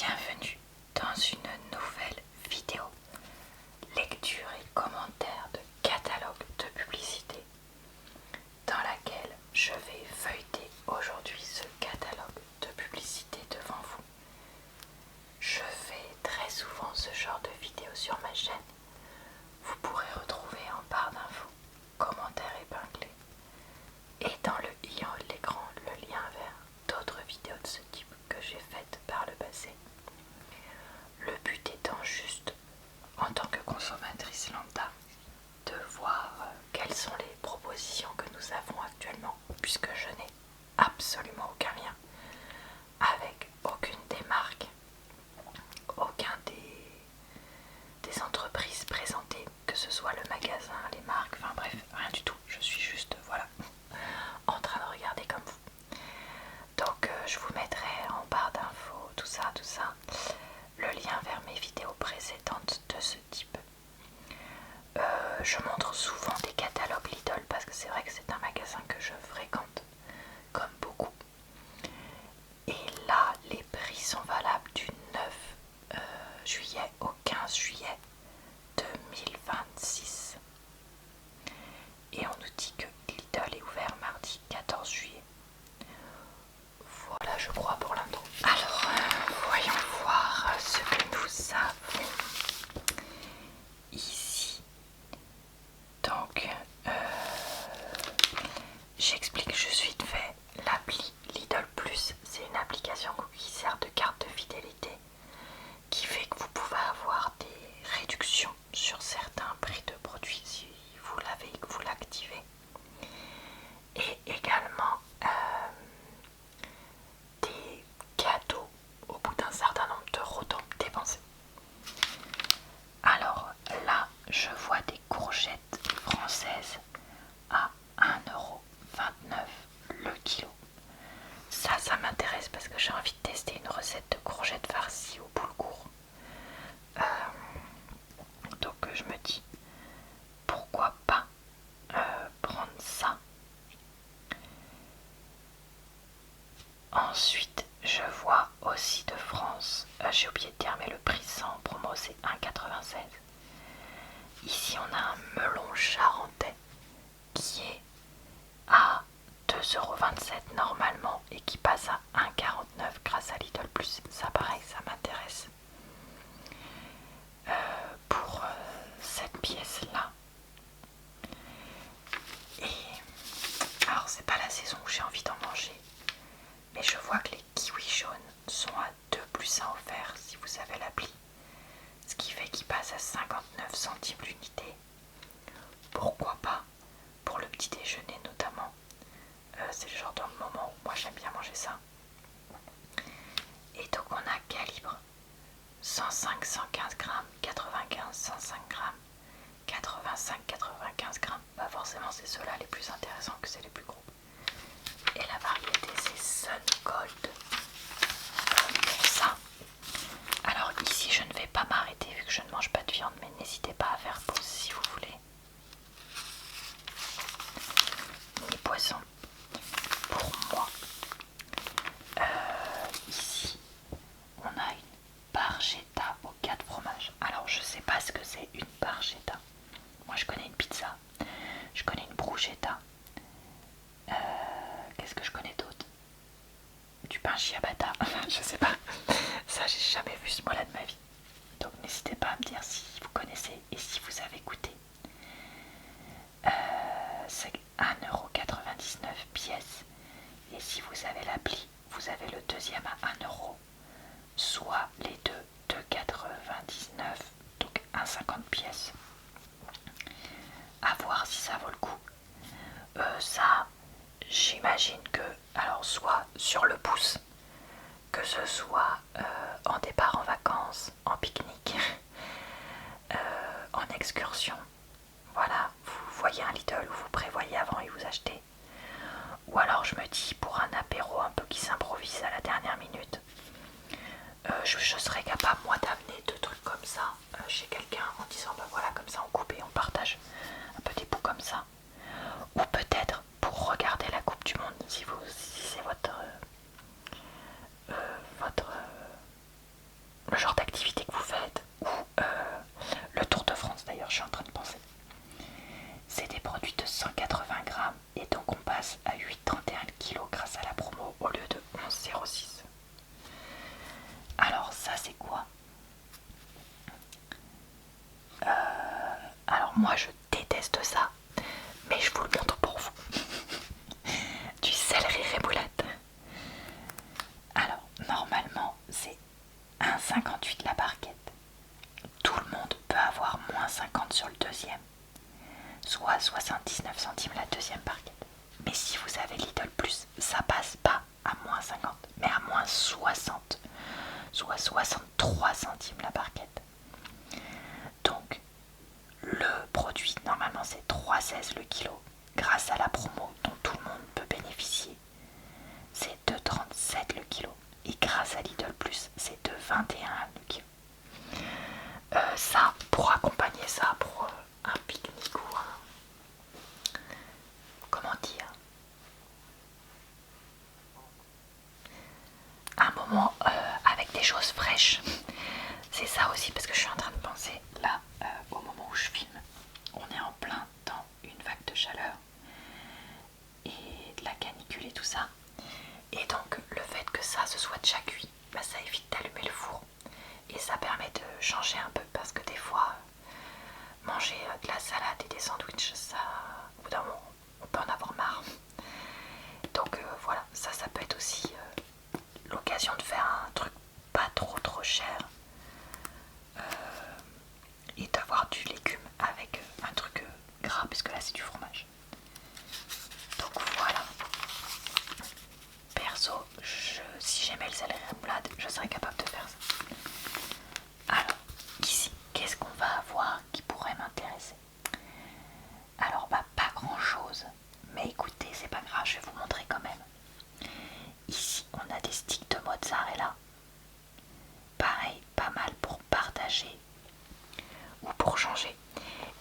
Bienvenue dans une nouvelle vidéo lecture et commentaire de catalogue de publicité dans laquelle je vais feuilleter aujourd'hui ce catalogue de publicité devant vous. Je fais très souvent ce genre de vidéos sur ma chaîne. Vous pourrez retrouver en barre d'infos, commentaires épinglés et dans le i en haut de l'écran le lien vers d'autres vidéos de ce type que j'ai faites par le passé. Le but étant juste, en tant que consommatrice lambda, de voir quelles sont les propositions que nous avons actuellement, puisque je n'ai absolument aucun lien avec aucune des marques, aucun des entreprises présentées, que ce soit le magasin, les marques, enfin bref, rien du tout. Je suis juste, voilà, en train de regarder comme vous. Donc je vous mettrai en barre d'infos tout ça, le lien vers mes vidéos précédentes de ce type. Je montre souvent des catalogues Lidl parce que c'est vrai que c'est un magasin que je fréquente comme beaucoup. Et là, les prix sont valables du 9 juillet au 15 juillet 2026. Et on nous dit que Lidl est ouvert mardi 14 juillet. Voilà, je crois pour l'intro. Alors, voyons voir ce que nous avons ici. Donc, j'explique juste vite fait. L'appli Lidl Plus, c'est une application qui sert de carte de fidélité qui fait que vous pouvez avoir des réductions sur certains prix de produits si vous l'avez et que vous l'activez. Et également des cadeaux au bout d'un certain nombre d'euros dépensés. Alors là, je vois des courgettes françaises à 1,29 € le kilo. Ça m'intéresse parce que j'ai envie de tester une recette de courgettes farcies au boulgour. Donc je me dis, pourquoi pas prendre ça. Ensuite, je vois aussi de France, j'ai oublié de dire, mais le prix sans promo c'est 1,96 €. Ici on a un melon charentais qui est à 2,27 € normalement et qui passe à 1,49 € grâce à Lidl Plus. Ça pareil, ça m'intéresse. Pour cette pièce là. Et alors c'est pas la saison où j'ai envie d'en manger, mais je vois que les kiwis jaunes sont à 2 plus 1 offert si vous avez l'appli, ce qui fait qu'ils passent à 59 centimes l'unité. Pourquoi pas, pour le petit déjeuner notamment. C'est le genre de moment où moi j'aime bien manger ça. Et donc on a calibre 105, 115 grammes, 95, 105 grammes, 85, 95 grammes. Bah forcément c'est ceux-là les plus intéressants que c'est les plus gros. Et la variété c'est Sun Gold. Pour ça. Alors ici je ne vais pas m'arrêter vu que je ne mange pas de viande, mais n'hésitez pas à faire pause si vous voulez. Ni poisson pour moi. Ici on a une barchetta aux 4 fromages. Alors je sais pas ce que c'est une barchetta. Moi je connais une pizza, je connais une bruschetta. Qu'est-ce que je connais d'autre? Du pain ciabatta. Je sais pas. Ça j'ai jamais vu ce mot-là de ma vie. Donc n'hésitez pas à me dire si vous connaissez et si vous avez goûté. C'est 1,99 € pièce. Et si vous avez l'appli, vous avez le deuxième à 1 €. Soit les deux 2,99 €, donc 1,50 pièces. À voir si ça vaut le coup. Ça, j'imagine que, alors soit sur le pouce, que ce soit en départ en vacances, en pique-nique, en excursion. Voilà, vous voyez un Lidl où vous prévoyez avant et vous achetez. Ou alors je me dis pour un apéro un peu qui s'improvise à la dernière minute, je serais capable moi d'amener deux trucs comme ça chez quelqu'un en disant bah voilà, comme ça on coupe et on partage un peu des bouts comme ça. Ou peut-être pour regarder la Coupe du Monde si c'est votre le genre d'activité que vous faites, ou le Tour de France d'ailleurs, je suis en train de penser. C'est des produits de 180 grammes et donc on passe à 8,31 kg grâce à la promo au lieu de 11,06. Alors ça c'est quoi? Alors moi je déteste ça, mais je vous le montre pour vous. Du céleri rémoulade. Alors normalement c'est 1,58 la barquette. Tout le monde peut avoir moins 50 sur le deuxième, soit 79 centimes la deuxième barquette. Mais si vous avez Lidl Plus, ça passe pas à moins 50, mais à moins 60, soit 63 centimes la barquette. Donc le produit, normalement c'est 3,16 le kilo. Grâce à la promo dont tout le monde peut bénéficier, c'est 2,37 le kilo. Et grâce à Lidl Plus, c'est 2,21 le kilo. Ça, pour accompagner ça, pour un pique-nique ou comment dire, un moment avec des choses fraîches. C'est ça aussi, parce que je suis en train de penser, là, au moment où je filme, on est en plein dans une vague de chaleur et de la canicule et tout ça. Et donc, le fait que ça se soit déjà cuit, bah, ça évite d'allumer le four. Et ça permet de changer un peu, parce que des fois, manger de la salade et des sandwichs, ça, au bout d'un moment, on peut en avoir marre. Donc voilà, ça peut être aussi l'occasion de faire un truc pas trop cher et d'avoir du légume avec un truc gras, puisque là c'est du fromage. Donc voilà. Perso, si j'aimais le céleri rémoulade, je serais capable de faire ça. Alors, ici, qu'est-ce qu'on va avoir qui pourrait m'intéresser? Alors, bah, pas grand chose, mais écoutez, c'est pas grave, je vais vous montrer quand même. Ici, on a des sticks de mozzarella. Pareil, pas mal pour partager ou pour changer.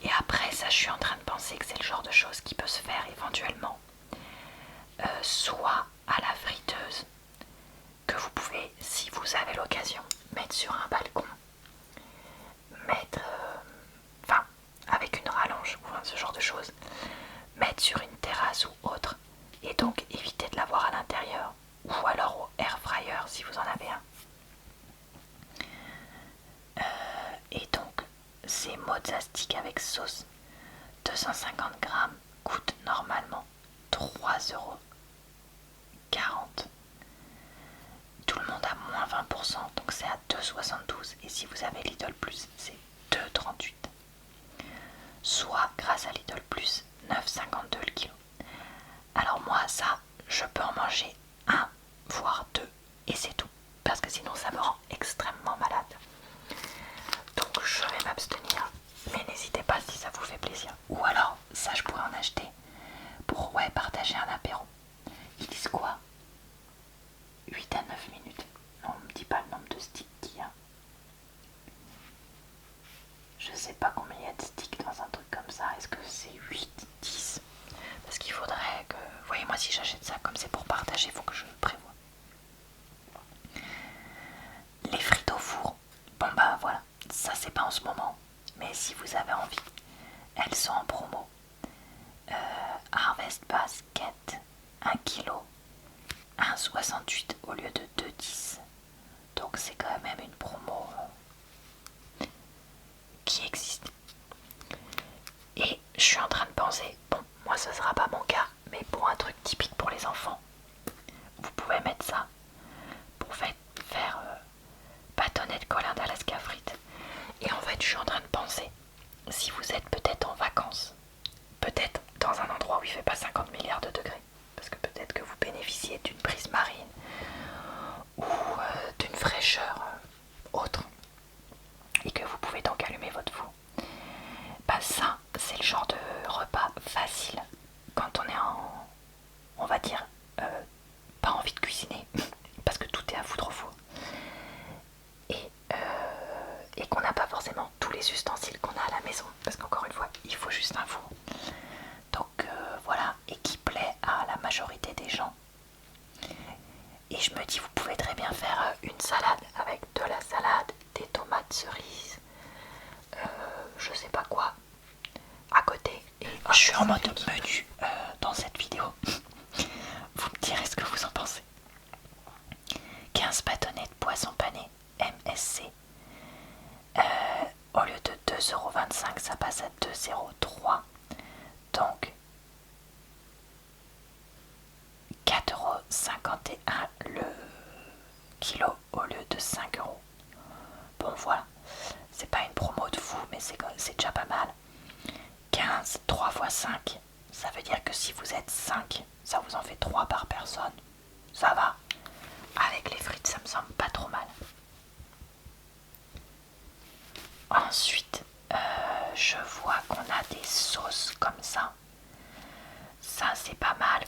Et après, ça, je suis en train de penser que c'est le genre de choses qui peut se faire éventuellement. Soit à la friteuse, que vous pouvez, si vous avez l'occasion, mettre sur un balcon, mettre, enfin, avec une rallonge ou ce genre de choses, mettre sur une terrasse ou autre, et donc éviter de l'avoir à l'intérieur, ou alors au air fryer si vous en avez un. Et donc, ces mozza sticks avec sauce, 250 grammes, coûtent normalement 3,40 €. Tout le monde a moins 20%, donc c'est à 2,72 €. Et si vous avez Lidl Plus, c'est 2,38 €. Soit, grâce à Lidl Plus, 9,52 € le kilo. Alors moi, ça, je peux en manger un, voire deux, et c'est tout. Parce que sinon, ça me rend extrêmement malade. Donc je vais m'abstenir, mais n'hésitez pas si ça vous fait plaisir. Ou alors, ça je pourrais en acheter pour partager un apéro. Ils disent quoi? 8 à 9 minutes. Non, on me dit pas le nombre de sticks qu'il y a. Je sais pas combien il y a de sticks dans un truc comme ça. Est-ce que c'est 8, 10? Parce qu'il faudrait que... Voyez-moi, si j'achète ça, comme c'est pour partager, il faut que je le prévoie. Les frites au four. Bon bah voilà, ça c'est pas en ce moment. Mais si vous avez envie, elles sont en promo. Harvest Basket, 1 kg, 1,68 au lieu de 2,10. Donc c'est quand même une promo qui existe. Et je suis en train de penser, bon, moi ce sera pas mon cas, mais pour un truc typique pour les enfants, vous pouvez mettre ça pour faire bâtonnet de colin d'Alaska frites. Et en fait, je suis en train de penser, si vous êtes peut-être en vacances, peut-être dans un endroit où il fait pas 50 milliards de degrés, parce que peut-être que vous bénéficiez d'une brise marine ou d'une fraîcheur autre, et que vous pouvez donc allumer votre four. Bah ça, c'est le genre de repas facile quand on est en, on va dire, pas envie de cuisiner, parce que tout est à foutre au four. Et qu'on n'a pas forcément tous les ustensiles qu'on a à la maison, parce qu'encore une fois, il faut juste un four. Donc voilà, et qui plaît à la majorité des gens. Et je me dis, vous pouvez très bien faire une salade avec de la salade passe à 2,03 €. Donc 4,51 € le kilo au lieu de 5 €. Bon voilà, c'est pas une promo de fou, mais c'est déjà pas mal. 15, 3 x 5, ça veut dire que si vous êtes 5, ça vous en fait 3 par personne. Ça va. Avec les frites, ça me semble pas trop mal. Ensuite, je vois qu'on a des sauces comme ça. Ça, c'est pas mal.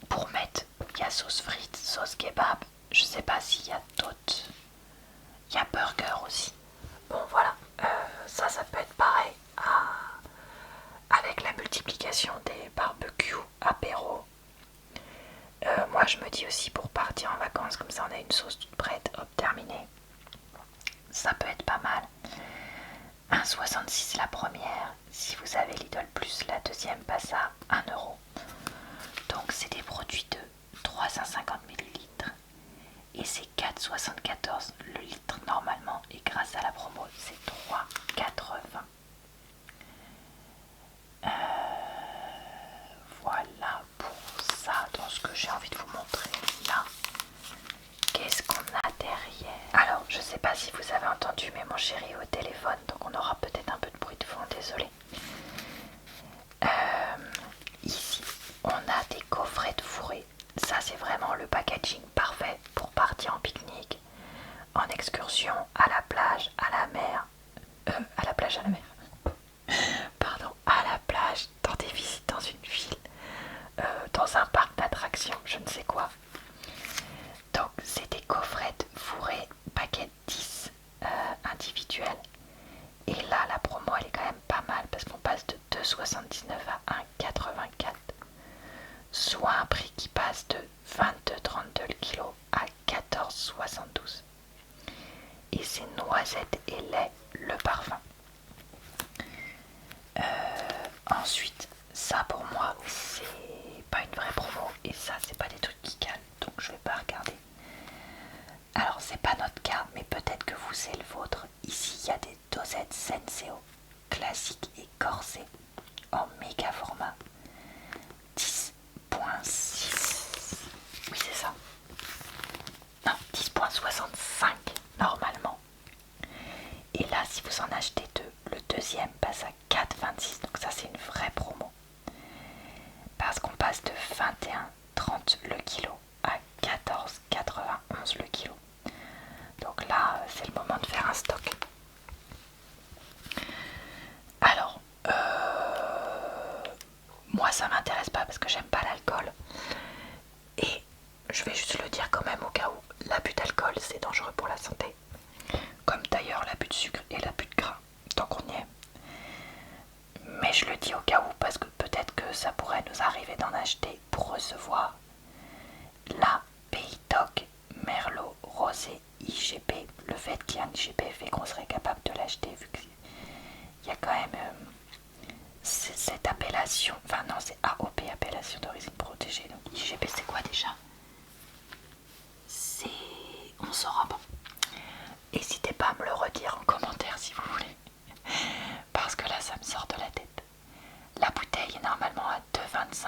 Pour mettre, il y a sauce frites, sauce kebab. Je sais pas s'il y a d'autres. Il y a burger aussi. Bon, voilà. Ça peut être pareil. Avec la multiplication des barbecues, apéros. Moi, je me dis aussi pour partir en vacances, comme ça on a une sauce toute prête, hop, terminé. Ça peut être pas mal. 1,66 € la première. Si vous avez Lidl Plus, la deuxième passe à 1 €. Donc c'est des produits de 350 ml. Et c'est 4,74 € le litre normalement. Et grâce à la promo, c'est 3,80 €. Voilà pour ça, dans ce que j'ai envie de vous montrer là. Qu'est-ce qu'on a derrière? Alors, je sais pas si vous avez entendu, mais mon chéri est au téléphone, donc on aura peut-être un peu de bruit de fond, désolé. Ici, on a des coffrets de fourrés. Ça, c'est vraiment le packaging parfait pour partir en pique-nique, en excursion, à la plage, à la mer. À la plage, à la mer. Pardon, à la plage, dans des visites dans une ville, dans un parc d'attractions, je ne sais quoi. Donc c'est des coffrets fourrés, paquet 10 individuels. Et là la promo elle est quand même pas mal parce qu'on passe de 2,79 € à 1,84 €. Soit un prix qui passe de 22,32 € le kilo à 14,72 €. Et c'est noisettes et lait le parfum. Ensuite, ça pour moi c'est pas une vraie promo et ça c'est pas des trucs qui calent, donc je vais pas regarder. Alors c'est pas notre cas, mais peut-être que vous c'est le vôtre. Ici il y a des dosettes Senseo classiques et corsées en méga format 10,6. Oui c'est ça. Non, 10,65 normalement. Et là si vous en achetez deux, le deuxième passe à 4,26. Donc ça c'est une vraie promo. Parce qu'on passe de 21,30 € le kilo à 14,91 € le kilo. Donc là, c'est le moment de faire un stock. Alors, moi ça m'intéresse pas parce que j'aime pas l'alcool. Et je vais juste le dire quand même au cas où, l'abus d'alcool c'est dangereux pour la santé. Comme d'ailleurs l'abus de sucre et l'abus de gras, tant qu'on y est. Mais je le dis au cas où parce que peut-être que ça pourrait nous arriver d'en acheter pour recevoir la Pays d'Oc Merlot Rosé IGP. Le fait qu'il y ait un IGP fait qu'on serait capable de l'acheter vu qu'il y a quand même cette appellation, enfin non c'est AOP, appellation d'origine protégée. Donc IGP c'est quoi déjà? C'est... on saura pas. N'hésitez pas à me le redire en commentaire si vous voulez. Parce que là ça me sort de la tête. La bouteille est normalement à 2,25.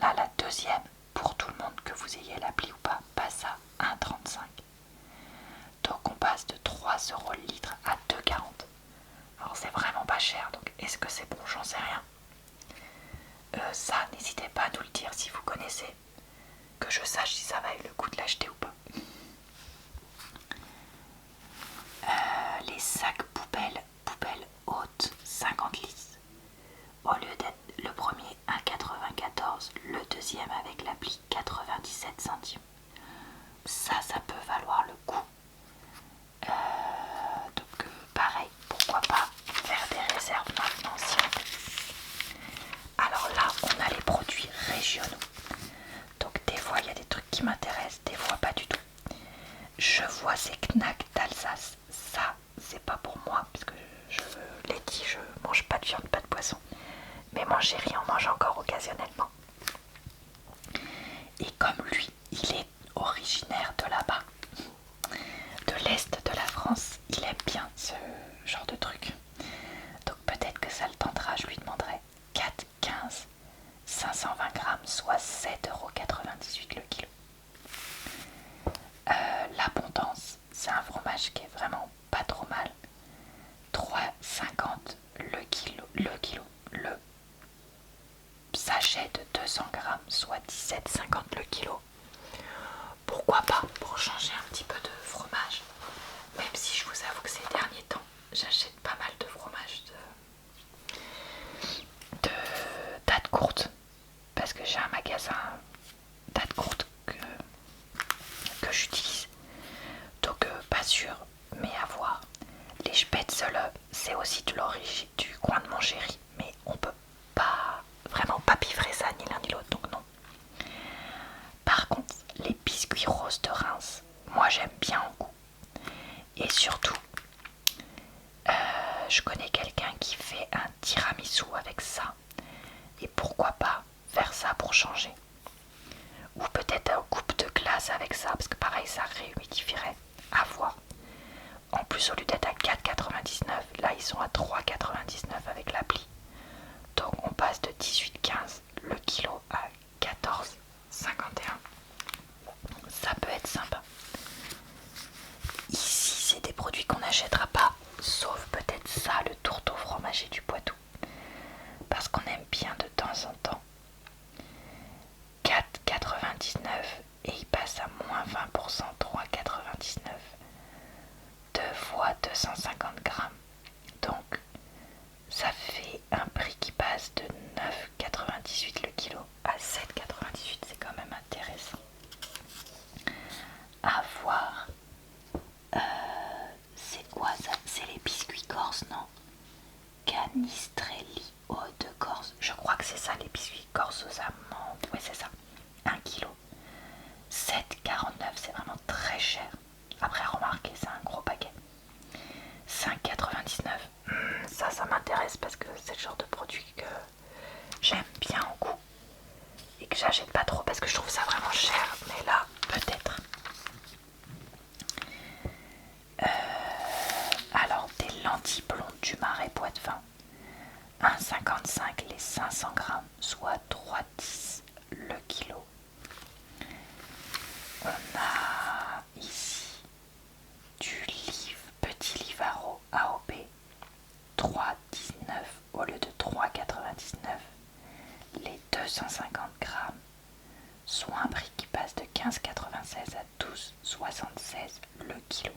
Là la deuxième, pour tout le monde que vous ayez l'appli ou pas, passe à 1,35. Donc on passe de 3 € le litre à 2,40. Alors c'est vraiment pas cher, donc est-ce que c'est bon? J'en sais rien. Ça, n'hésitez pas à nous le dire si vous connaissez, que je sache si ça vaille le coup de l'acheter ou pas. Les sacs poubelles hautes 50 litres. Au lieu d'être le premier à 94, le deuxième avec l'appli 97 centimes. Ça peut valoir le coup. Donc pareil, pourquoi pas faire des réserves maintenant si on peut. Alors là, on a les produits régionaux. Donc des fois, il y a des trucs qui m'intéressent, des fois pas du tout. Je vois ces knacks d'Alsace. Ça, c'est pas pour moi, parce que je l'ai dit, je mange pas de viande, pas de poisson. Mais mon chéri en mange encore occasionnellement. Et comme lui, il est originaire de là-bas, de l'Est de la France, il aime bien ce genre de truc. Donc peut-être que ça le tente. fromage qui est vraiment pas trop mal. 3,50 le sachet de 200 grammes, soit 17,50 le kilo. Pourquoi pas pour changer un petit peu de fromage, même si je vous avoue que ces derniers temps j'achète pas mal de fromage de date courte, parce que j'ai un magasin date courte que j'utilise, donc pas sûr, mais à voir. Les spätzle, c'est aussi de l'origine du coin de Montgéry, mais on peut pas vraiment pas pivrer ça ni l'un ni l'autre, donc non. Par contre, les biscuits roses de Reims, moi j'aime bien en goût. Et surtout, je connais quelqu'un qui fait un tiramisu avec ça. Et pourquoi pas faire ça pour changer. Ou peut-être un coupe de glace avec ça, parce que pareil ça réhumidifierait. À voir. En plus, au lieu d'être à 4,99, là ils sont à 3,99 avec l'appli. Donc on passe de 18,15 le kilo à 14,51. Ça peut être sympa. Ici, c'est des produits qu'on n'achètera pas, sauf peut-être ça, le tourteau fromager du Poitou. Parce qu'on aime bien de temps en temps. 4,99 et il passe à moins 20%, 3,99. 2 fois 250 grammes. Donc, ça fait un prix qui passe de 9,98 le kilo à 7,98. C'est quand même intéressant. À voir. C'est quoi ça? C'est les biscuits corses, non? Canistrelli eau de Corse. Je crois que c'est ça, les biscuits corses aux amandes. Oui, c'est ça. 1 kilo. 7,49, c'est vraiment très cher. Après, remarquez, c'est un gros paquet. 5,99. Ça m'intéresse parce que c'est le genre de produit que j'aime bien en goût et que j'achète pas trop parce que je trouve ça vraiment cher. Mais là, peut-être. Alors, des lentilles blondes du Marais Poitevin. 1,55 les 500 grammes, soit 3,10 le kilo. On a ici du petit Livaro AOP, 3,19 au lieu de 3,99 les 250 grammes, soit un prix qui passe de 15,96 à 12,76 le kilo.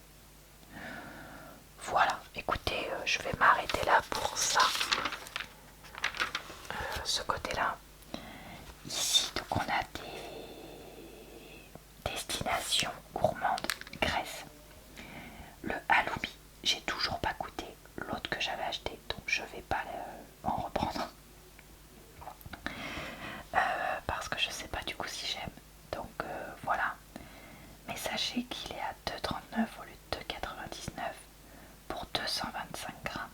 Voilà, écoutez, je vais m'arrêter là pour ça. Ce côté-là. Ici, donc on a des destinations gourmandes Grèce. Le halloumi, j'ai toujours pas goûté l'autre que j'avais acheté, donc je vais pas en reprendre. Parce que je sais pas du coup si j'aime. Donc voilà. Mais sachez qu'il est à 2,39 au lieu de 2,99 pour 225 grammes.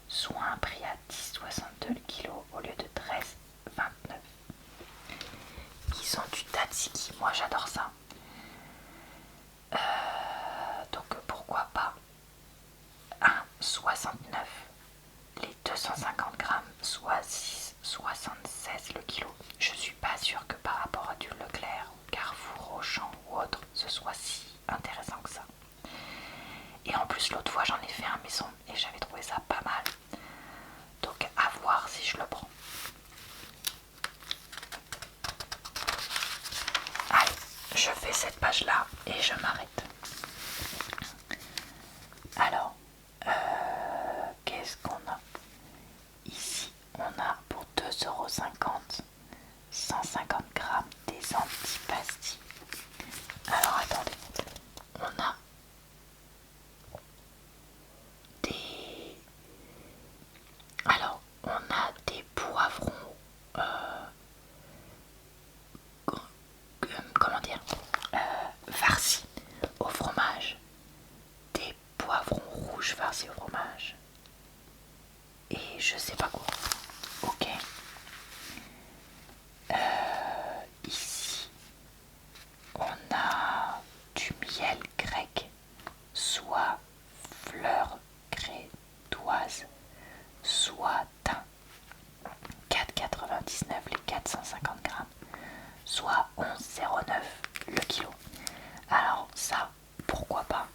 Soit un prix à 10,62 le kilo au lieu de 13,29. Ils ont du tzatziki, moi j'adore ça. Donc pourquoi pas 1,69 les 250 grammes, soit 6,76 le kilo. Je suis pas sûre que par rapport à du Leclerc, Carrefour, Auchan ou autre, ce soit si intéressant que ça. Et en plus l'autre fois j'en ai fait un maison et j'avais trouvé ça pas mal. Donc à voir si je le prends. Allez, je fais cette page là et je m'arrête. Alors, qu'est-ce qu'on a? Ici, on a pour 2,50 €, 150 grammes des antipastilles. Alors attendez, on a des... Alors, on a des poivrons... comment dire, farcis au fromage, des poivrons rouges farcis au fromage et je sais pas quoi. Ok. Ici on a du miel grec, soit fleur crétoise, soit thym, 4,99 les 450 grammes, soit 11,09 le kilo. Alors ça, pourquoi pas.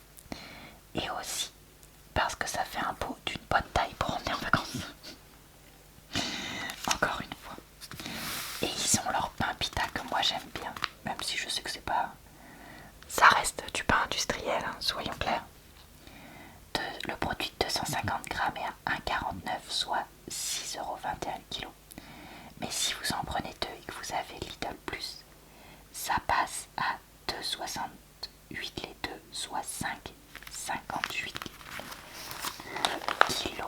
soit 5,58 kilos.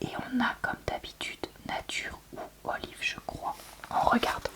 Et on a comme d'habitude nature ou olive, je crois. On regarde.